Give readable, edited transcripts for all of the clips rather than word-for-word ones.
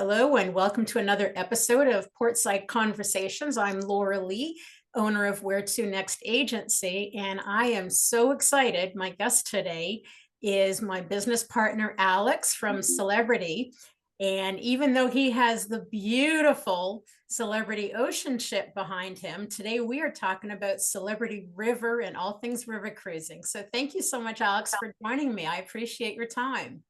Hello, and welcome to another episode of Portside Conversations. I'm Laura Lee, owner of Where to Next Agency, and I am so excited. My guest today is my business partner, Alex from Celebrity. And even though he has the beautiful Celebrity Ocean ship behind him, today we are talking about Celebrity River and all things river cruising. So thank you so much, Alex, for joining me. I appreciate your time.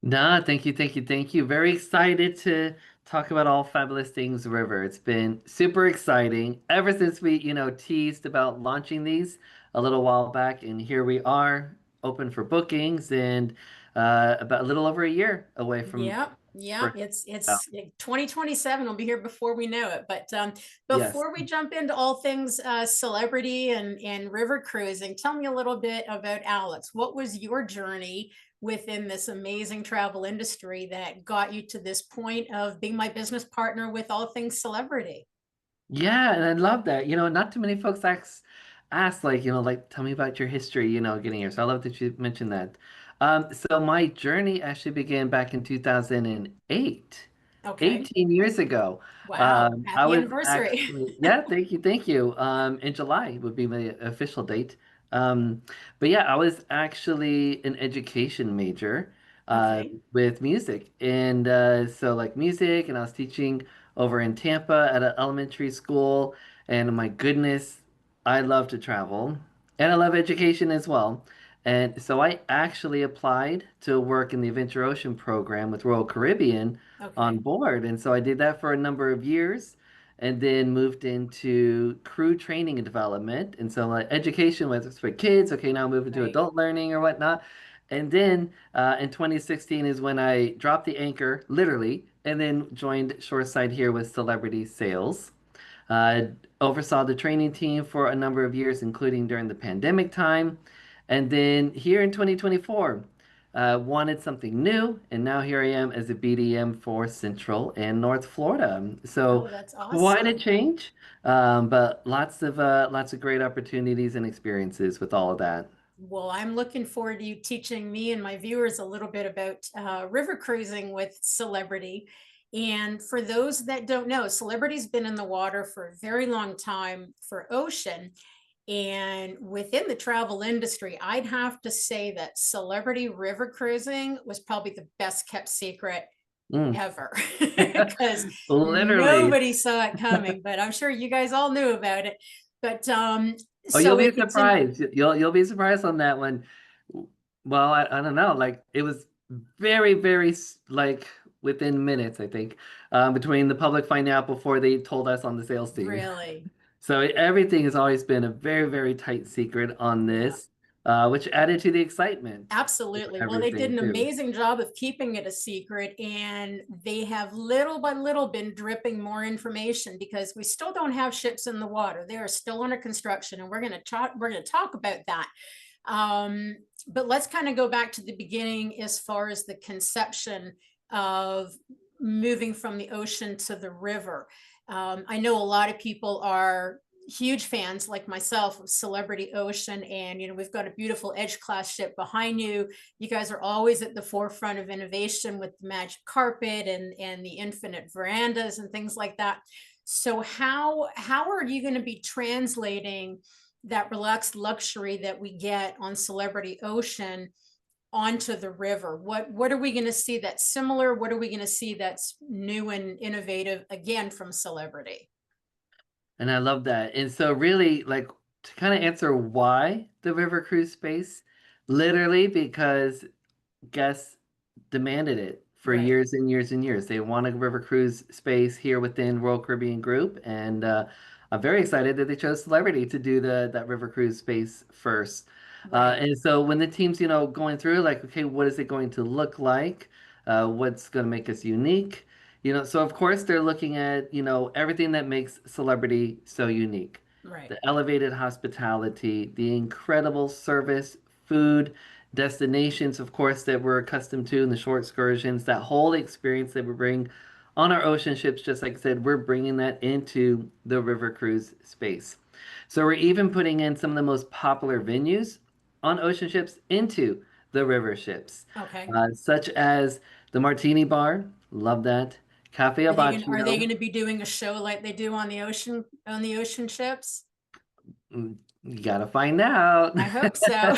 Nah, thank you, thank you, thank you. Very excited to talk about all fabulous things river. It's been super exciting ever since we teased about launching these a little while back, and here we are, open for bookings, and about a little over a year away from Yeah, yeah, first. it's 2027 will be here before we know it. But Yes. before we jump into all things celebrity and river cruising, tell me a little bit about Alex. What was your journey within this amazing travel industry that got you to this point of being my business partner with all things celebrity? Yeah, and I love that. Not too many folks ask like tell me about your history, getting here. So I love that you mentioned that. So my journey actually began back in 2008, Okay. 18 years ago. Wow. I Happy was anniversary. actually, yeah, thank you, thank you. In July would be my official date. Um, but yeah, I was actually an education major Okay. with music. And so like music, and I was teaching over in Tampa at an elementary school. And my goodness, I love to travel and I love education as well. And so I actually applied to work in the Adventure Ocean program with Royal Caribbean on Okay. board. And so I did that for a number of years and then moved into crew training and development. And so like education was for kids. Okay, now moving to Right. adult learning or whatnot. And then in 2016 is when I dropped the anchor, literally, and then joined Shoreside here with Celebrity Sales. Uh, Oversaw the training team for a number of years, including during the pandemic time. And then here in 2024, wanted something new, and now here I am as a BDM for Central and North Florida. So Oh, that's quite a awesome. change, but lots of great opportunities and experiences with all of that. Well, I'm looking forward to you teaching me and my viewers a little bit about river cruising with Celebrity. And for those that don't know, Celebrity's been in the water for a very long time for ocean. And within the travel industry, I'd have to say that Celebrity river cruising was probably the best kept secret Mm. ever because Literally. nobody saw it coming, but I'm sure you gus all knew about it. But Oh, you'll so be it's in. surprised. You'll be surprised on that one. Well, I don't know. Like it was very, very like within minutes, I think, between the public finding out before they told us on the sales team. Really. So everything has always been a very, very tight secret on Yeah, this, which added to the excitement of absolutely. Well, they did everything an too. amazing job of keeping it a secret, and they have little by little been dripping more information because we still don't have ships in the water. They are still under construction, and we're going to talk about that. Um, but let's kind of go back to the beginning as far as the conception of moving from the ocean to the river. I know a lot of people are huge fans like myself of Celebrity Ocean, and we've got a beautiful edge class ship behind you. You guys are always at the forefront of innovation with the magic carpet and the infinite verandas and things like that. So how are you going to be translating that relaxed luxury that we get on Celebrity Ocean onto the river? What are we going to see that's similar? What are we going to see that's new and innovative again from Celebrity? And I love that. And so really like to kind of answer why the river cruise space, literally because guests demanded it for Right. years and years and years. They want a river cruise space here within Royal Caribbean Group, and I'm very excited that they chose Celebrity to do the that river cruise space first. Right. And so when the team's going through like, okay, what is it going to look like? What's going to make us unique? So of course they're looking at everything that makes Celebrity so unique. Right. The elevated hospitality, the incredible service, food, destinations, of course, that we're accustomed to in the short excursions, that whole experience that we bring on our ocean ships, just like I said, we're bringing that into the river cruise space. So we're even putting in some of the most popular venues on ocean ships into the river ships, Okay. such as the Martini Bar, love that. Cafe al Are they Baccio. gonna be doing a show like they do on the ocean ships? You gotta find out. I hope so,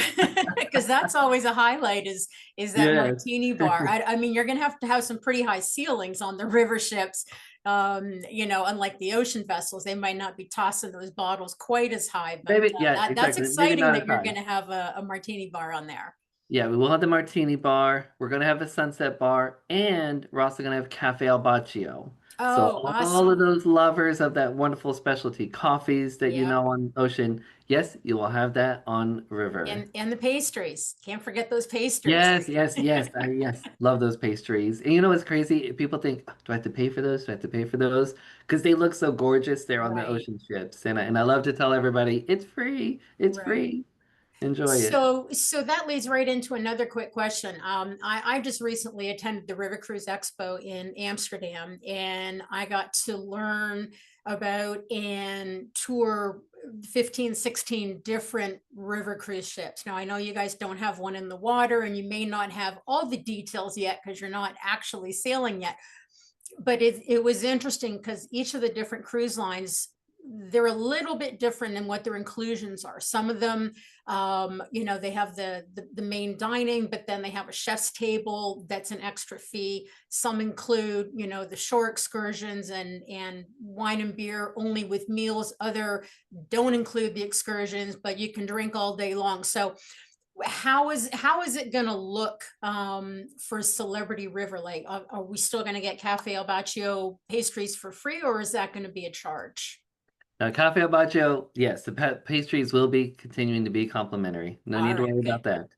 because that's always a highlight is that Yes. martini bar. I mean, you're gonna have to have some pretty high ceilings on the river ships. Unlike the ocean vessels, they might not be tossing those bottles quite as high, but Maybe, yeah, that's exactly. Maybe exciting not that as you're high. gonna have a martini bar on there. Yeah, we will have the martini bar. We're gonna have the sunset bar, and we're also gonna have Cafe al Baccio. So Oh, all of awesome. those lovers of that wonderful specialty coffees that you Yep. know on Ocean, yes, you will have that on River. And the pastries. Can't forget those pastries. Yes, yes, yes. Yes, love those pastries. And you know what's crazy? People think, "Oh, do I have to pay for those? Do I have to pay for those?" Because they look so gorgeous there on the Right, ocean ships. And I love to tell everybody, it's free. It's right. free. Enjoy it. So that leads right into another quick question. I just recently attended the River Cruise Expo in Amsterdam, and I got to learn about and tour 15, 16 different river cruise ships. Now, I know you guys don't have one in the water, and you may not have all the details yet because you're not actually sailing yet, but it was interesting because each of the different cruise lines, they're a little bit different in what their inclusions are. Some of them, they have the main dining, but then they have a chef's table that's an extra fee. Some include, the shore excursions and wine and beer only with meals. Other don't include the excursions, but you can drink all day long. So how is it going to look for Celebrity River Lake? Are we still going to get Cafe Al Baccio pastries for free, or is that going to be a charge? Now, Cafe al Baccio, yes, the pastries will be continuing to be complimentary. No All need to right, worry about good.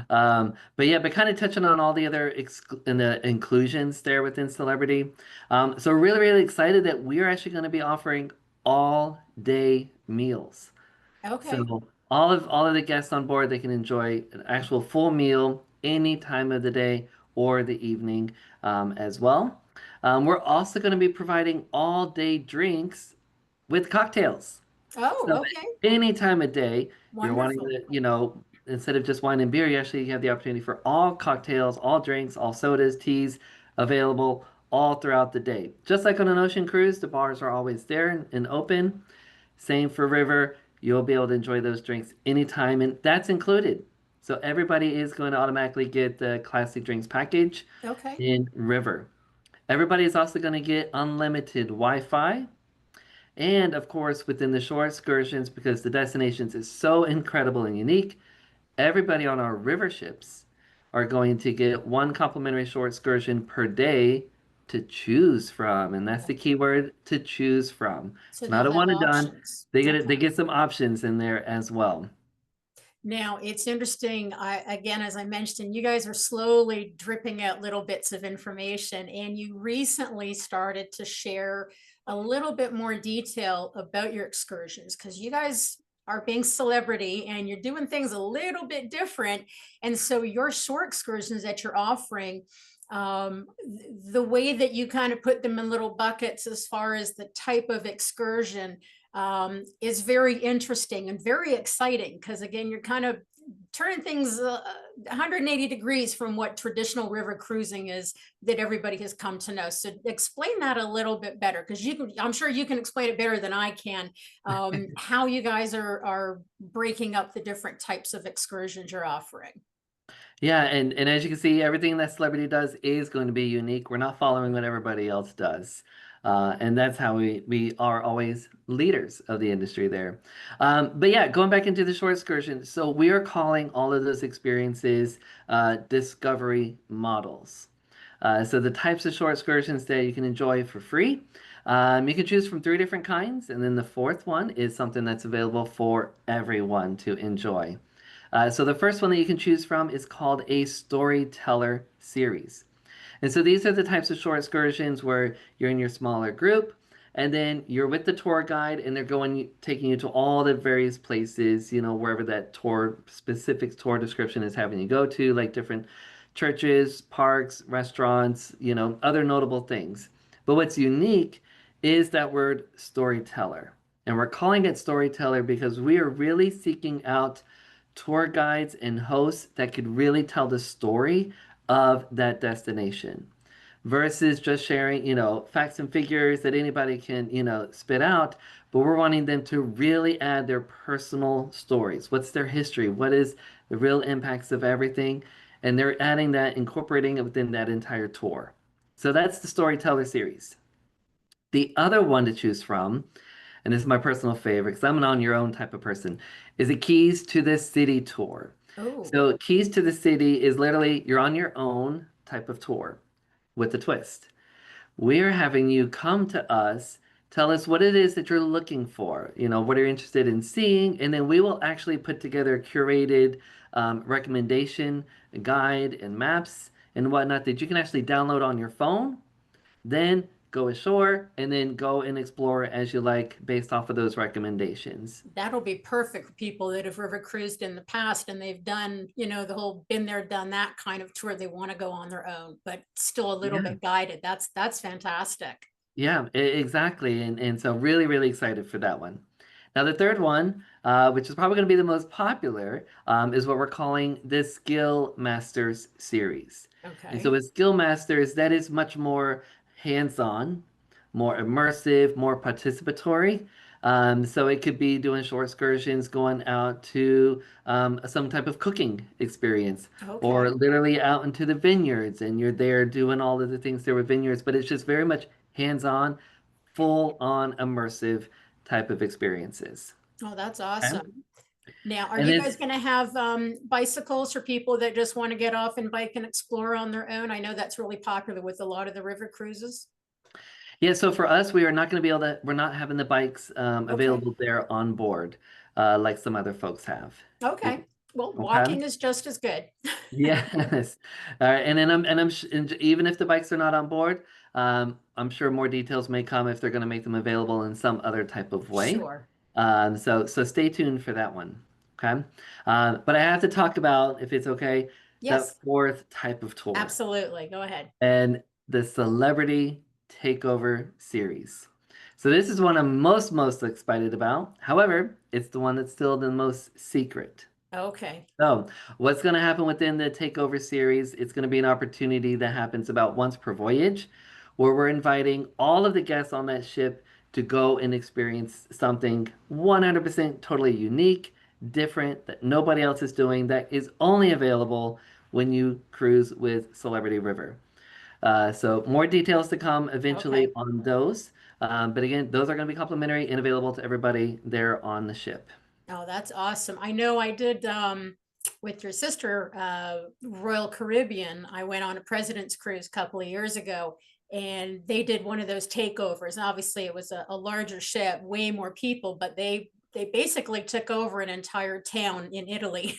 that. But yeah, but kind of touching on all the other in the inclusions there within Celebrity. So really, really excited that we are actually going to be offering all day meals. Okay. So all of the guests on board, they can enjoy an actual full meal any time of the day or the evening as well. We're also going to be providing all day drinks with cocktails. Oh, So okay. any time of day, you're wanting Wonderful. to, instead of just wine and beer, you actually have the opportunity for all cocktails, all drinks, all sodas, teas available all throughout the day. Just like on an ocean cruise, the bars are always there and open. Same for river. You'll be able to enjoy those drinks anytime, and that's included. So everybody is going to automatically get the classic drinks package Okay. in river. Everybody is also going to get unlimited Wi-Fi. And of course, within the shore excursions, because the destinations is so incredible and unique, everybody on our river ships are going to get one complimentary shore excursion per day to choose from. And that's the key Okay. word, to choose from. So It's not they'll a have one and done. options. They Okay. get some options in there as well. Now, it's interesting. Again, as I mentioned, you guys are slowly dripping out little bits of information, and you recently started to share a little bit more detail about your excursions because you guys are being celebrity and you're doing things a little bit different. And so, your short excursions that you're offering, the way that you kind of put them in little buckets as far as the type of excursion is very interesting and very exciting because again you're kind of turning things 180 degrees from what traditional river cruising is that everybody has come to know. So explain that a little bit better because I'm sure you can explain it better than I can, how you guys are breaking up the different types of excursions you're offering. Yeah, and as you can see, everything that celebrity does is going to be unique. We're not following what everybody else does. And that's how we are always leaders of the industry there. But yeah, going back into the short excursion, so we are calling all of those experiences discovery models. So the types of short excursions that you can enjoy for free, you can choose from three different kinds, and then the fourth one is something that's available for everyone to enjoy. So the first one that you can choose from is called a storyteller series. And so these are the types of short excursions where you're in your smaller group and then you're with the tour guide and they're taking you to all the various places, wherever that specific tour description is having you go to, like different churches, parks, restaurants, other notable things. But what's unique is that word storyteller. And we're calling it storyteller because we are really seeking out tour guides and hosts that could really tell the story of that destination. versus just sharing, facts and figures that anybody can, spit out. But we're wanting them to really add their personal stories. What's their history? What is the real impacts of everything? And they're adding that, incorporating it within that entire tour. So that's the storyteller series. The other one to choose from, and this is my personal favorite because I'm an on your own type of person, is a Keys to the City tour. Oh, So Keys to the City is literally you're on your own type of tour with a twist. We're having you come to us, tell us what it is that you're looking for, what are you interested in seeing, and then we will actually put together a curated recommendation, guide, and maps and whatnot that you can actually download on your phone, then go ashore, and then go and explore as you like based off of those recommendations. that'll be perfect for people that have river cruised in the past and they've done, the whole been there, done that kind of tour. They want to go on their own, but still a little Yeah. bit guided. That's fantastic. Yeah, exactly. And so really, really excited for that one. Now, the third one, which is probably going to be the most popular, is what we're calling the Skill Masters series. And so Okay. with Skill Masters, that is much more hands-on, more immersive, more participatory. So it could be doing short excursions, going out to some type of cooking experience, or Okay. literally out into the vineyards, and you're there doing all of the things there with vineyards. But it's just very much hands-on, full-on immersive type of experiences. Oh, that's Okay? awesome. Now, are And you guys it's going to have bicycles for people that just want to get off and bike and explore on their own? I know that's really popular with a lot of the river cruises. Yeah, so for us, we are not going to be able to, we're not having the bikes Okay. available there on board like some other folks have. Yeah. Okay. Well, Okay. walking is just as good. Yes. All right. And even if the bikes are not on board, I'm sure more details may come if they're going to make them available in some other type of way. Sure. So stay tuned for that one. Okay. But I have to talk about, if it's okay, that Yes, fourth type of tour absolutely. Go ahead. and the Celebrity Takeover series. So this is one I'm most excited about. However, it's the one that's still the most secret. Okay. So, what's going to happen within the Takeover series? It's going to be an opportunity that happens about once per voyage, where we're inviting all of the guests on that ship to go and experience something 100% totally unique, different, that nobody else is doing, that is only available when you cruise with Celebrity River. So, more details to come eventually Okay. on those. But again, those are going to be complimentary and available to everybody there on the ship. Oh, that's awesome. I know I did with your sister, Royal Caribbean. I went on a President's Cruise a couple of years ago and they did one of those takeovers. And obviously it was a larger ship, way more people, but they basically took over an entire town in Italy,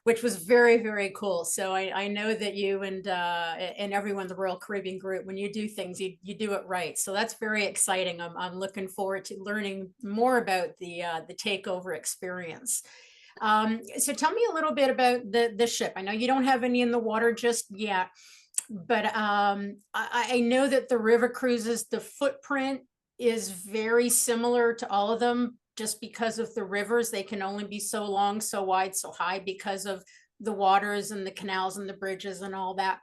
which was very, very cool. So I know that you and everyone in the Royal Caribbean group, when you do things, you do it right. So that's very exciting. I'm looking forward to learning more about the takeover experience. So tell me a little bit about the ship. I know you don't have any in the water just yet, but I know that the river cruises, the footprint is very similar to all of them just because of the rivers. They can only be so long, so wide, so high because of the waters and the canals and the bridges and all that.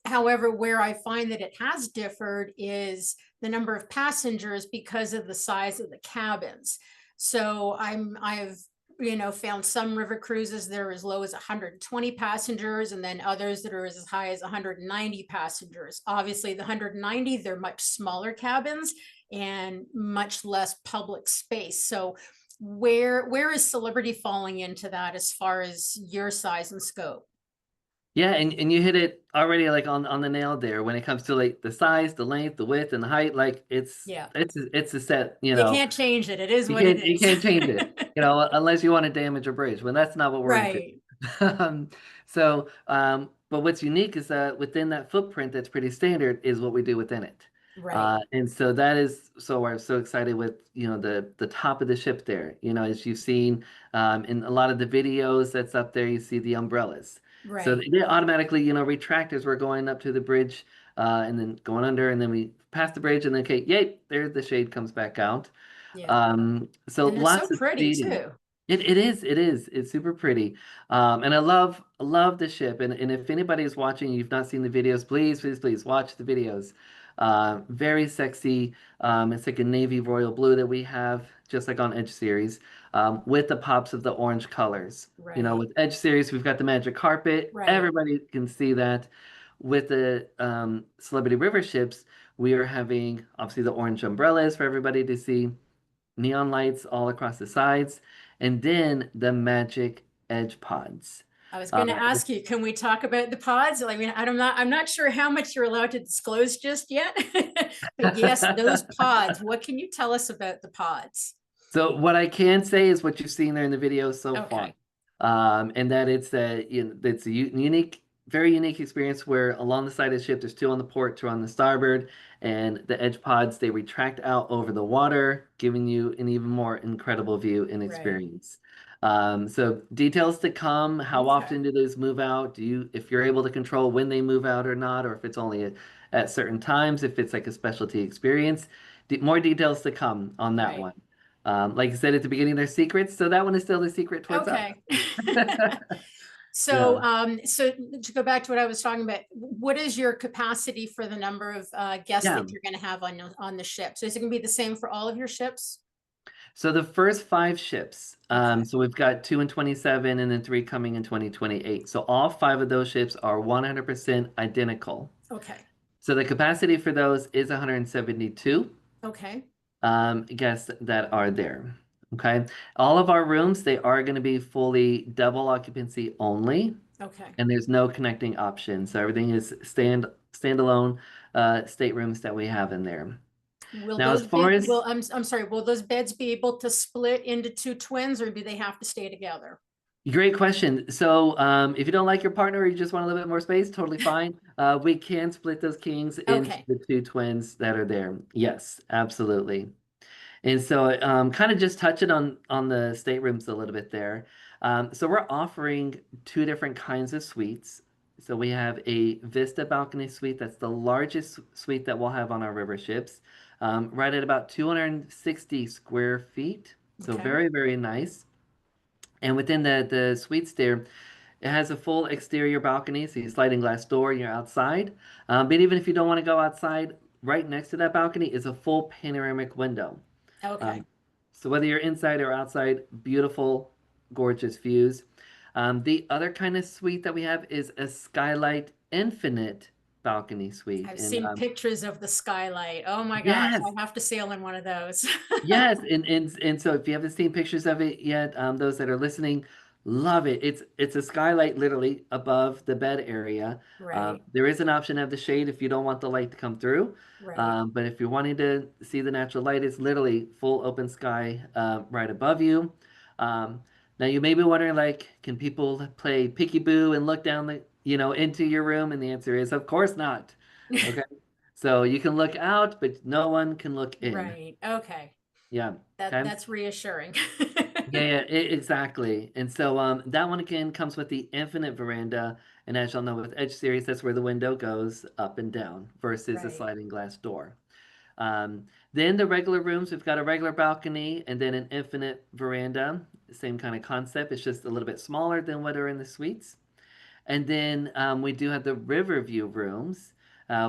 However, where I find that it has differed is the number of passengers because of the size of the cabins. So I've found some river cruises that are as low as 120 passengers and then others that are as high as 190 passengers. Obviously the 190, they're much smaller cabins and much less public space. So where is Celebrity falling into that as far as your size and scope? Yeah, and you hit it already like on the nail there when it comes to like the size, the length, the width, and the height. Like Yeah, it's a set, you can't change it. It is what it you is. can't change it, unless you want to damage a bridge. When that's not what we're into. Right, Um, but what's unique is that within that footprint that's pretty standard is what we do within it. right, And so that is so I'm so excited with the top of the ship there. As you've seen in a lot of the videos that's up there, you see the umbrellas. So right. they automatically retract as we're going up to the bridge and then going under, and then we pass the bridge, and then okay, yay, there's the shade comes back out. Yeah. So And they're so lots of pretty seating. too. It is, it is. It's super pretty. And I love the ship. And if anybody is watching, you've not seen the videos, please watch the videos. Very sexy. It's like a navy royal blue that we have, just like on Edge series, with the pops of the orange colors. You know, Right, with Edge series, we've got the magic carpet. right. Everybody can see that. With the Celebrity River ships, we are having obviously the orange umbrellas for everybody to see, neon lights all across the sides, and then the magic edge pods. I was Uh, going to ask you, can we talk about the pods? I mean, I'm not sure how much you're allowed to disclose just yet, but yes, those pods. What can you tell us about the pods? So what I can say is what you've seen there in the video so far, Okay, and that it's a it's a unique, very unique experience where along the side of the ship there's two on the port, two on the starboard, and the edge pods they retract out over the water, giving you an even more incredible view and right. experience. So details to come. How Okay, often do those move out? If you're able to control when they move out or not, or if it's only at certain times, if it's like a specialty experience, more details to come on that right. one. Like I said at the beginning, they're secrets, so that one is still the secret towards us. Okay. Yeah. So to go back to what I was talking about, what is your capacity for the number of guests Yeah. that you're going to have on the ship? So is it going to be the same for all of your ships? So the first five ships, Okay. so we've got two in 27 and then three coming in 2028. So all five of those ships are 100% identical. Okay. So the capacity for those is 172 Okay. guests that are there. Okay. All of our rooms, they are going to be fully double occupancy only, Okay. and there's no connecting option. So everything is standalone staterooms that we have in there. Will Now, as those far bed, as I'm sorry, will those beds be able to split into two twins or do they have to stay together? great question. So, if you don't like your partner or you just want a little bit more space, totally fine. We can split those kings into Okay. the two twins that are there. Yes, absolutely. And so, kind of just touching on the staterooms a little bit there. So we're offering two different kinds of suites. So we have a Vista balcony suite. That's the largest suite that we'll have on our river ships, right at about 260 square feet. So Okay. very, very nice. And within the suites there, it has a full exterior balcony, so you sliding glass door, you're outside. But even if you don't want to go outside, right next to that balcony is a full panoramic window. Okay. Um, so whether you're inside or outside, beautiful, gorgeous views. The other kind of suite that we have is a skylight infinite balcony suite. I've And seen pictures of the skylight. Oh my gosh, yes, I have to sail in one of those. yes, and so if you haven't seen pictures of it yet, those that are listening, love it. It's a skylight literally above the bed area. Right. There is an option to have the shade if you don't want the light to come through. Right. But if you're wanting to see the natural light, it's literally full open sky right above you. Um, Now you may be wondering, like, can people play peekaboo and look down into your room? And the answer is, of course not. Okay. So you can look out, but no one can look in. Right. Okay. Yeah. Okay. That's reassuring. Yeah, exactly. And so that one again comes with the infinite veranda, and as y'all know with Edge series, that's where the window goes up and down versus a Right. sliding glass door. Then the regular rooms, we've got a regular balcony and then an infinite veranda. Same kind of concept. It's just a little bit smaller than what are in the suites. And then we do have the Riverview rooms,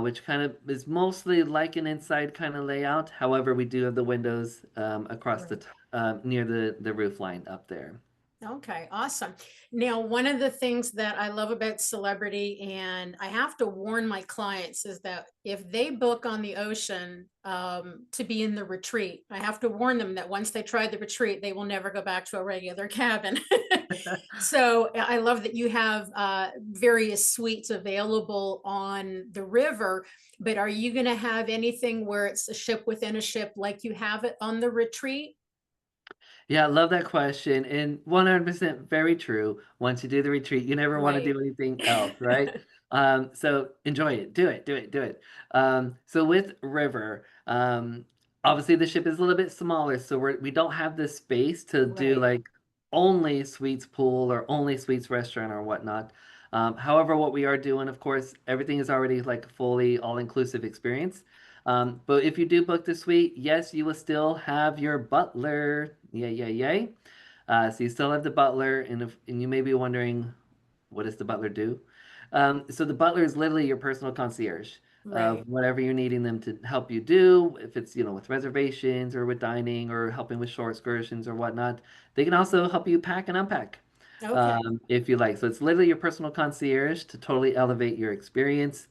which kind of is mostly like an inside kind of layout. However, we do have the windows across Right. near the roof line up there. Okay, awesome. Now, one of the things that I love about Celebrity, and I have to warn my clients, is that if they book on the ocean to be in the retreat, I have to warn them that once they try the retreat, they will never go back to a regular cabin. So I love that you have various suites available on the river, but are you going to have anything where it's a ship within a ship like you have it on the retreat? Yeah, I love that question. And 100% very true. Once you do the retreat, you never want to Right. do anything else, right? So enjoy it. Do it. Do it. Do it. So with River, obviously the ship is a little bit smaller, so we don't have the space to do Right. like only suites pool or only suites restaurant or whatnot. However, what we are doing, of course, everything is already like fully all-inclusive experience. But if you do book the suite, yes, you will still have your butler. Yay, yay, yay. So you still have the butler, and you may be wondering, what does the butler do? So the butler is literally your personal concierge of Right. whatever you're needing them to help you do. If it's, with reservations or with dining or helping with short excursions or whatnot, they can also help you pack and unpack Okay. if you like. So it's literally your personal concierge to totally elevate your experience.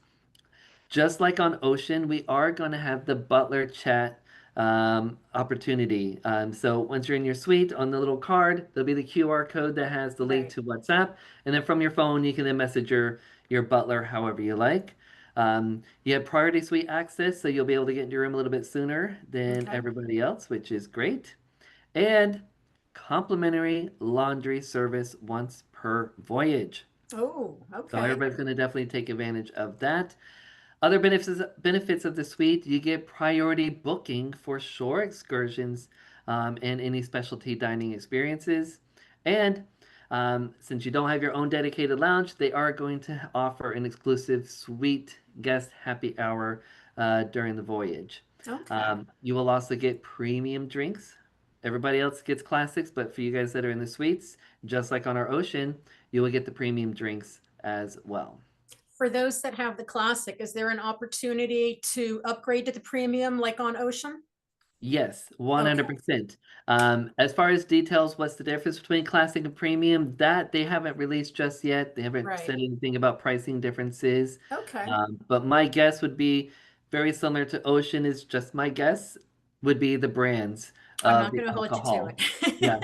Just like on Ocean, we are going to have the butler chat opportunity. So once you're in your suite, on the little card, there'll be the QR code that has the link Right. to WhatsApp, and then from your phone, you can then message your butler however you like. You have priority suite access, so you'll be able to get into your room a little bit sooner than Okay. everybody else, which is great. And complimentary laundry service once per voyage. Oh, So okay. everybody's going to definitely take advantage of that. Other benefits of the suite, you get priority booking for shore excursions and any specialty dining experiences. And since you don't have your own dedicated lounge, they are going to offer an exclusive suite guest happy hour during the voyage. Okay. You will also get premium drinks. Everybody else gets classics, but for you guys that are in the suites, just like on our ocean, you will get the premium drinks as well. For those that have the classic, is there an opportunity to upgrade to the premium like on Ocean? Yes, Okay. 100%. As far as details, what's the difference between classic and premium? That they haven't released just yet. They haven't said Right. anything about pricing differences. Okay. But my guess would be very similar to Ocean, is just my guess, would be the brands I'm of not the going to hold you to alcohol. Yeah.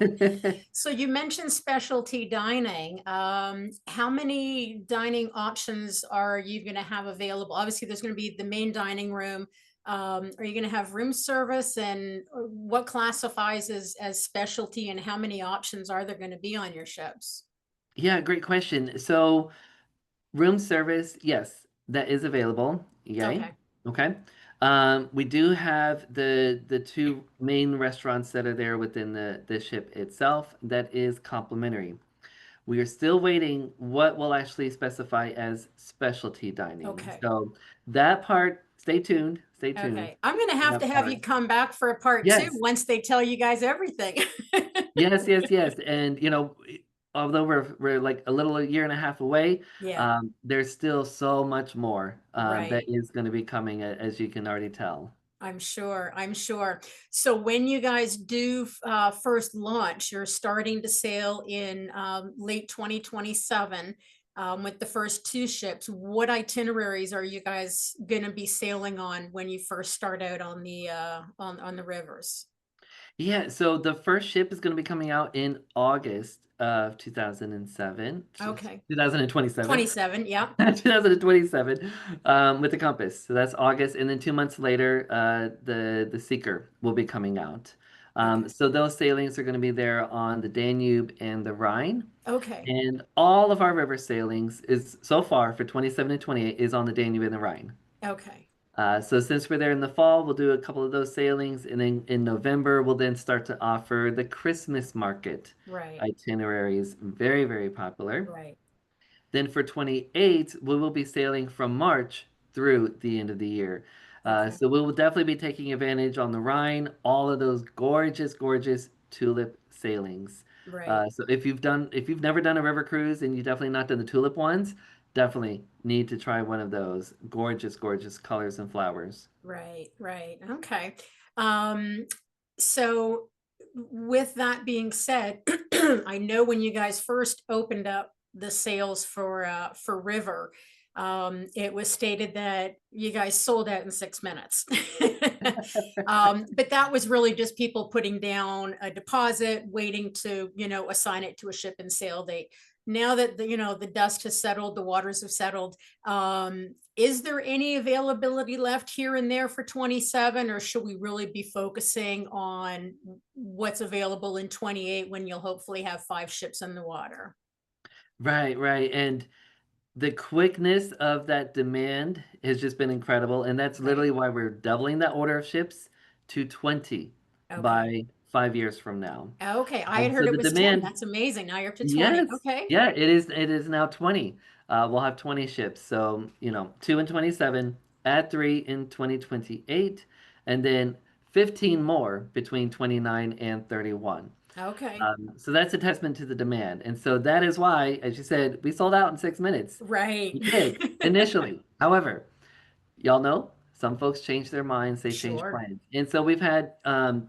it. So you mentioned specialty dining. How many dining options are you going to have available? Obviously, there's going to be the main dining room. Are you going to have room service, and what classifies as specialty, and how many options are there going to be on your ships? Yeah, great question. So room service, yes, that is available. Yay. Okay. Okay. We do have the two main restaurants that are there within the ship itself that is complimentary. We are still waiting what will actually specify as specialty dining. Okay. So that part, stay tuned. Stay tuned. Okay. I'm going That to have you part. come back for a part two Yes. once they tell you guys everything. Yes, yes, yes. And although we're like a year and a half away, Yeah. there's still so much more that Right. is going to be coming, as you can already tell. I'm sure. I'm sure. So when you guys do first launch, you're starting to sail in late 2027 with the first two ships. What itineraries are you guys going to be sailing on when you first start out on the on the rivers? Yeah, so the first ship is going to be coming out in August of 2007, Okay. 2027. 27. Yeah. 2027 with the Compass. So that's August, and then 2 months later, the Seeker will be coming out. Okay. So those sailings are going to be there on the Danube and the Rhine, Okay. and all of our river sailings is so far for 27 and 28 is on the Danube and the Rhine. Okay. So since we're there in the fall, we'll do a couple of those sailings, and then in November we'll then start to offer the Christmas market Right. itineraries. Very, very popular. Right. Then for 28, we will be sailing from March through the end of the year. Okay. So we will definitely be taking advantage on the Rhine, all of those gorgeous, gorgeous tulip sailings. Right. So if you've never done a river cruise and you've definitely not done the tulip ones, definitely need to try one of those gorgeous, gorgeous colors and flowers. Right, right. Okay. Um, so with that being said, I know when you guys first opened up the sales for River, it was stated that you guys sold out in 6 minutes. But that was really just people putting down a deposit, waiting to, assign it to a ship and sail date. Now that the dust has settled, the waters have settled, is there any availability left here and there for 27, or should we really be focusing on what's available in 28 when you'll hopefully have five ships in the water? Right, right. And the quickness of that demand has just been incredible, and that's Right. literally why we're doubling that order of ships to 20 Okay. by 5 years from now. Okay. I had So heard it the was 10. demand, That's amazing. Now you're up to 20. yes, Okay. yeah, it is now 20. We'll have 20 ships. So, two in 27, add three in 2028, and then 15 more between 29 and 31. Okay. So that's a testament to the demand. And so that is why, as you said, we sold out in 6 minutes. Right. We did initially. However, y'all know some folks change their minds, they change Sure. plans. And so we've had,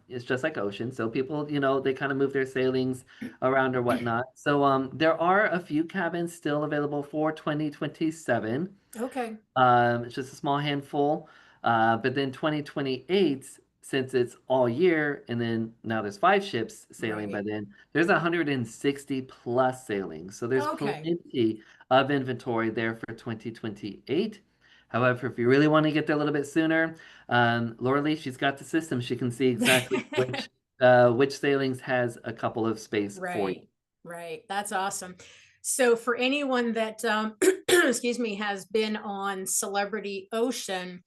it's just like ocean. So people, they kind of move their sailings around or whatnot. So there are a few cabins still available for 2027. Okay. It's just a small handful. But then 2028, since it's all year, and then now there's 5 ships sailing by Right. then, there's 160 plus sailings. So there's Okay. plenty of inventory there for 2028. However, if you really want to get there a little bit sooner, Laura Lee, she's got the system. She can see exactly which sailings has a couple of space for you. Right, right. That's awesome. So for anyone that, excuse me, has been on Celebrity Ocean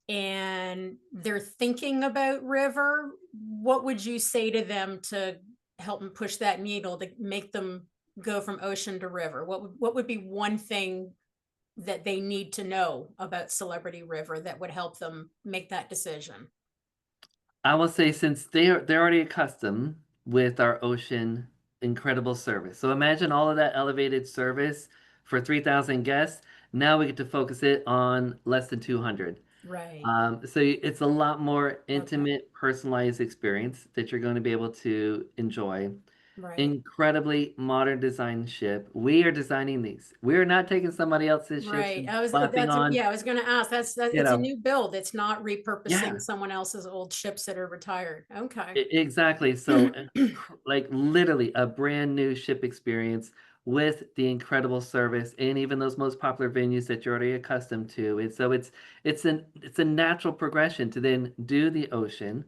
and they're thinking about river, what would you say to them to help them push that needle to make them go from ocean to river? What would be one thing that they need to know about Celebrity River that would help them make that decision? I will say since they're already accustomed with our ocean incredible service. So imagine all of that elevated service for 3,000 guests. Now we get to focus it on less than 200. Right. So it's a lot more Okay. intimate, personalized experience that you're going to be able to enjoy. Right. Incredibly modern design ship. We are designing these. We are not taking somebody else's ships Right. and slapping on, Yeah, I was gonna ask. you It's a know, new build. It's not repurposing yeah. someone else's old ships that are retired. Okay. Exactly. So, like literally a brand new ship experience with the incredible service and even those most popular venues that you're already accustomed to. And so it's a natural progression to then do the ocean,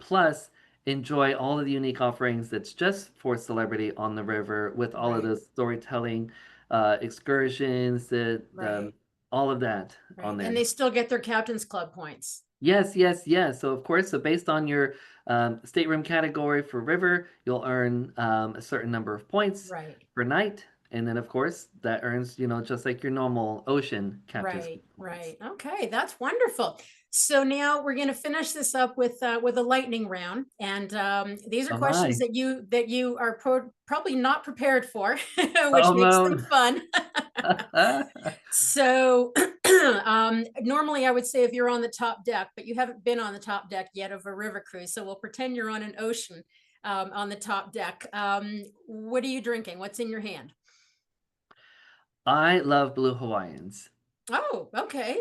plus enjoy all of the unique offerings that's just for celebrity on the river with all of Right. those storytelling, excursions, the Right. all of that on Right. And there. they still get their captain's club points. Yes, yes, yes. So of course, so based on your stateroom category for river, you'll earn a certain number of points Right. per night, and then of course that earns, just like your normal ocean captain's Right. points. Right. Okay, that's wonderful. So now we're going to finish this up with a lightning round, and these are Oh questions my! that you are probably not prepared for, which Oh makes them no! fun. So, normally I would say if you're on the top deck, but you haven't been on the top deck yet of a river cruise. So we'll pretend you're on an ocean, on the top deck. What are you drinking? What's in your hand? I love Blue Hawaiians. Oh, okay.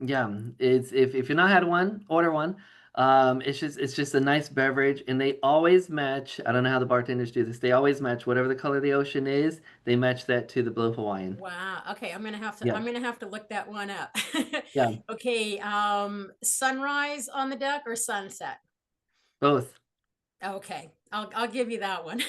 Yeah, it's if you're not had one, order one. It's just a nice beverage, and they always match. I don't know how the bartenders do this. They always match whatever the color of the ocean is. They match that to the Blue Hawaiian. Wow. Okay, Yeah, I'm gonna have to look that one up. yeah, Okay, sunrise on the deck or sunset? both. Okay, I'll give you that one.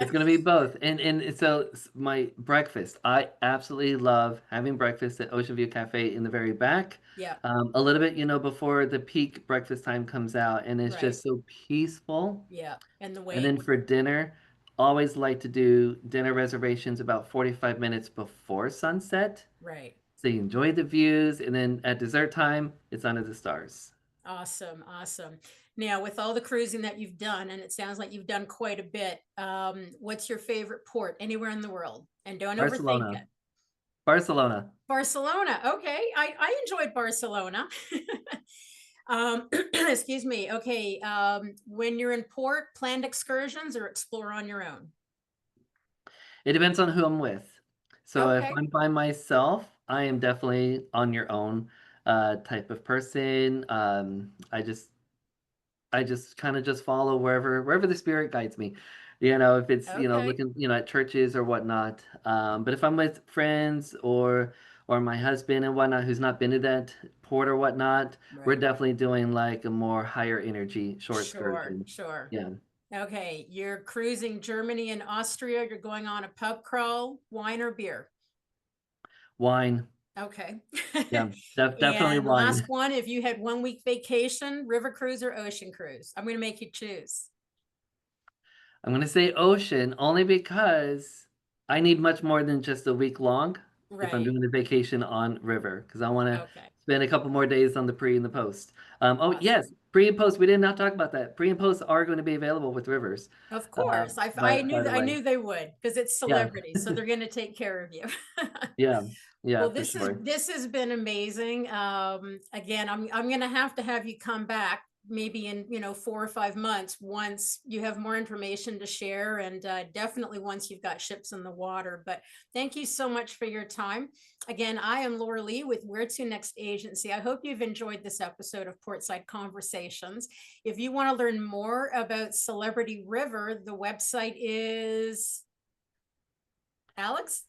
It's gonna be both. And so my breakfast, I absolutely love having breakfast at Ocean View Cafe in the very back. Yeah, A little bit, before the peak breakfast time comes out, and it's right. just so peaceful. Yeah, and the And wait. then for dinner, always like to do dinner reservations about 45 minutes before sunset. Right. So you enjoy the views, and then at dessert time, it's under the stars. Awesome, awesome. Now, with all the cruising that you've done, and it sounds like you've done quite a bit, what's your favorite port anywhere in the world? And don't overthink Barcelona. it. Barcelona. Barcelona. Okay, I enjoyed Barcelona. Excuse me. Okay, when you're in port, planned excursions or explore on your own? It depends on who I'm with. So if Okay, I'm by myself, I am definitely on your own type of person. I just kind of just follow wherever the spirit guides me. If it's, okay, looking, at churches or whatnot. But if I'm with friends or my husband and whatnot who's not been to that port or whatnot, we're right. definitely doing like a more higher energy short Sure, excursion. sure. Yeah. Okay, you're cruising Germany and Austria. You're going on a pub crawl, wine or beer. Wine. Okay. Yeah. Definitely And last wine. one, if you had 1 week vacation, river cruise or ocean cruise? I'm going to make you choose. I'm gonna say ocean only because I need much more than just a week long if I'm Right. doing a vacation on river because I want to Okay. spend a couple more days on the pre and the post. Oh Awesome. yes, pre and post. We did not talk about that. Pre and post are going to be available with Rivers. Of Uh, course. by the I way, knew they would because it's yeah, celebrities, so they're going to take care of you. yeah, yeah, Well, for sure. this has been amazing. Again, I'm gonna have to have you come back maybe in 4 or 5 months once you have more information to share, and definitely once you've got ships in the water. But thank you so much for your time. Again, I am Laura Lee with Where to Next Agency. I hope you've enjoyed this episode of Portside Conversations. If you want to learn more about Celebrity River, the website is Alex.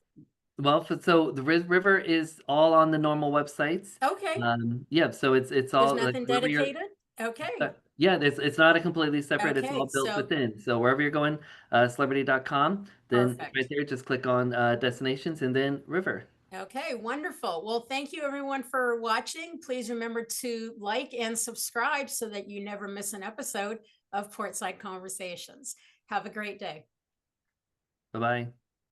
Well, so the River is all on the normal websites. Okay. Yeah, so it's There's all like nothing wherever you're. dedicated. Okay. Yeah, it's not a completely separate. It's all Okay. built So within. So wherever you're going, celebrity.com, then right perfect. there, just click on destinations and then River. Okay. Wonderful. Well, thank you everyone for watching. Please remember to like and subscribe so that you never miss an episode of Portside Conversations. Have a great day. Bye bye.